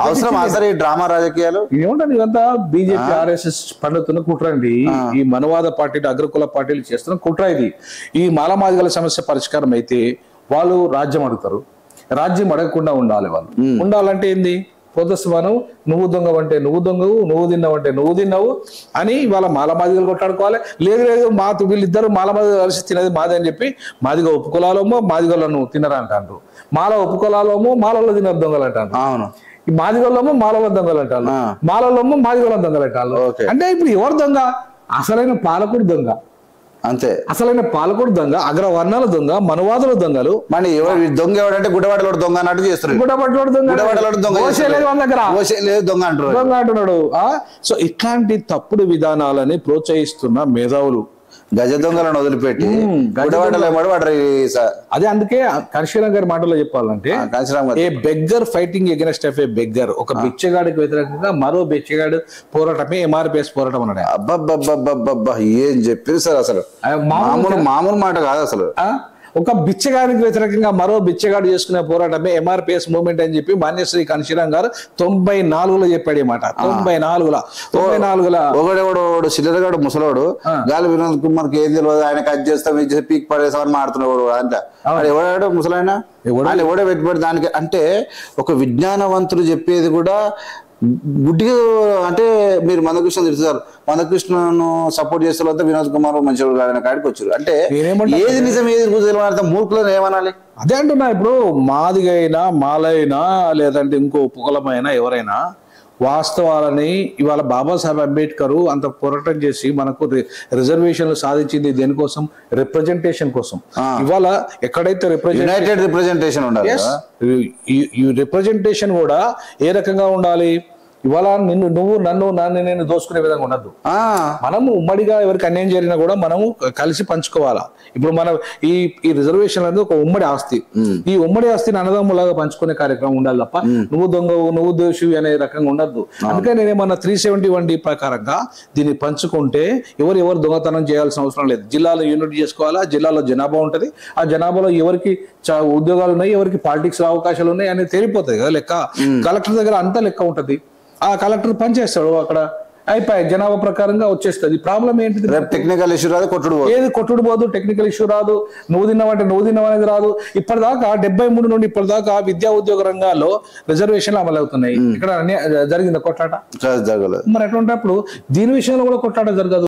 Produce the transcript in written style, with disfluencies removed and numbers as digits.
అవసరం అసలు ఈ డ్రామా రాజకీయాలు ఏముంటది ఇదంతా బీజేపీ ఆర్ఎస్ఎస్ పండుతున్న కుట్ర అండి. ఈ మనవాద పార్టీలు అగ్రకుల పార్టీలు చేస్తున్న కుట్ర ఇది. ఈ మాలమాదిగల సమస్య పరిష్కారం అయితే వాళ్ళు రాజ్యం అడుగుతారు. రాజ్యం అడగకుండా ఉండాలి. వాళ్ళు ఉండాలంటే ఏంది? పొద్దుస్మానం నువ్వు దొంగవంటే నువ్వు దొంగవు, నువ్వు తిన్నావంటే నువ్వు తిన్నావు అని వాళ్ళ మాలమాదిగలు కొట్లాడుకోవాలి. లేదు లేదు వీళ్ళిద్దరు మాలమాదిగలు కలిసి తినది మాది అని చెప్పి మాదిగా ఉపకులాలేమో మాదిగలను తినరా అంటారు, మాల ఉపకులాలేమో మాలలో తినరు దొంగలు అంటారు. అవును, ఈ మాదిగోళ్ళమో మాలలో దొంగలు అంటారు, మాలలోమో మాదిగోళ్ళ దొంగలు అంటారు. అంటే ఇప్పుడు ఎవరు దొంగ? అసలైన పాలకుడు దొంగ. అంతే, అసలైన పాలకుడు దొంగ, అగ్రవర్ణాల దొంగ, మనవాదుల దొంగలు. మరి దొంగ ఎవడంటే గుడ్డవాడలో దొంగ అన్నట్టు చేస్తారు. గుడ్డపట్లోడు దొంగ, దొంగ అంటారు, దొంగ అంటున్నాడు. సో ఇట్లాంటి తప్పుడు విధానాలని ప్రోత్సహిస్తున్న మేధావులు గజ దొంగలను వదిలిపెట్టి అదే. అందుకే కర్షణ గారి మాటలో చెప్పాలంటే ఏ beggar fighting against of A beggar, ఒక బిచ్చగాడికి వ్యతిరేకంగా మరో బిచ్చగాడు పోరాటమే ఎంఆర్పిఎస్ పోరాటం అన్నాడు. అబ్బబ్బబ్బబ్బబ్బా, ఏం చెప్పారు సార్, అసలు మామూలు మాట కాదు అసలు. ఒక బిచ్చగాడికి వ్యతిరేకంగా మరో బిచ్చగాడు చేసుకునే పోరాటమే ఎంఆర్పిఎస్ మూవ్మెంట్ అని చెప్పి మాన్యశ్రీ కన్షీరాం గారు 94లో చెప్పాడు ఈ మాట. 94లో ఒకడెవడు చిల్లరగాడు ముసలోడు గాలి వినోద్ కుమార్ కి ఏం తెలియదు, ఆయన కట్ చేస్తాం ఇది పీక్ పడేసామని మాడుతున్నాడు అంట. ఎవడాడు ముసలాయన, ఆయన ఎవడో పెట్టుబడి దానికి. అంటే ఒక విజ్ఞానవంతులు చెప్పేది కూడా గుడ్డిగా. అంటే మీరు మందకృష్ణ తెలుసు, మందకృష్ణను సపోర్ట్ చేసే వినోద్ కుమార్ మంచివాడు కాదని కాడికి వచ్చారు. అంటే ఏది నిజం ఏది తెలియదు, మూర్ఖులను ఏమనాలి? అదే అంటున్నా. ఇప్పుడు మాదిగైనా మాలైనా లేదంటే ఇంకో ఉపకులమైనా ఎవరైనా వాస్తవాలని ఇవాళ బాబాసాహెబ్ అంబేద్కర్ అంత పోరాటం చేసి మనకు రిజర్వేషన్లు సాధించింది దేనికోసం? రిప్రజెంటేషన్ కోసం. ఇవాళ ఎక్కడైతే రిప్రజెంటేషన్ ఉండాలి, ఈ రిప్రజెంటేషన్ కూడా ఏ రకంగా ఉండాలి? ఇవాళ నువ్వు నన్ను నేను దోసుకునే విధంగా ఉండద్దు. మనము ఉమ్మడిగా ఎవరికి అన్యాయం జరిగినా కూడా మనము కలిసి పంచుకోవాలా. ఇప్పుడు మనం ఈ రిజర్వేషన్ అనేది ఒక ఉమ్మడి ఆస్తి. ఈ ఉమ్మడి ఆస్తిని అన్నదమ్ములాగా పంచుకునే కార్యక్రమం ఉండాలి తప్ప నువ్వు దొంగవు నువ్వు దోషివి అనే రకంగా ఉండద్దు. అందుకని నేనేమన్నా 371 ప్రకారంగా దీన్ని పంచుకుంటే ఎవరు దొంగతనం చేయాల్సిన అవసరం లేదు. జిల్లాలో యూనిట్ చేసుకోవాలా, జిల్లాలో జనాభా ఉంటుంది, ఆ జనాభాలో ఎవరికి ఉద్యోగాలు ఉన్నాయి, ఎవరికి పాలిటిక్స్ అవకాశాలు ఉన్నాయి అనేది తెలిపోతుంది కదా లెక్క. కలెక్టర్ దగ్గర అంతా లెక్క ఉంటుంది. ఆ కలెక్టర్ పనిచేస్తాడు అక్కడ, అయిపోయి జనాభా ప్రకారంగా వచ్చేస్తుంది. ప్రాబ్లం ఏంటిది? టెక్నికల్ ఇష్యూ రాదు, కొట్టుడు పోదు, టెక్నికల్ ఇష్యూ రాదు, నువ్వు తిన్నావంటే నువ్వు తిన్నావు అనేది రాదు. ఇప్పటిదాకా 73 నుండి ఇప్పటిదాకా విద్యా ఉద్యోగ రంగాల్లో రిజర్వేషన్లు అమలు అవుతున్నాయి. ఇక్కడ జరిగిందా కొట్లాట? జరగలేదు. మరి అటువంటిప్పుడు దీని విషయంలో కూడా కొట్లాట జరగదు.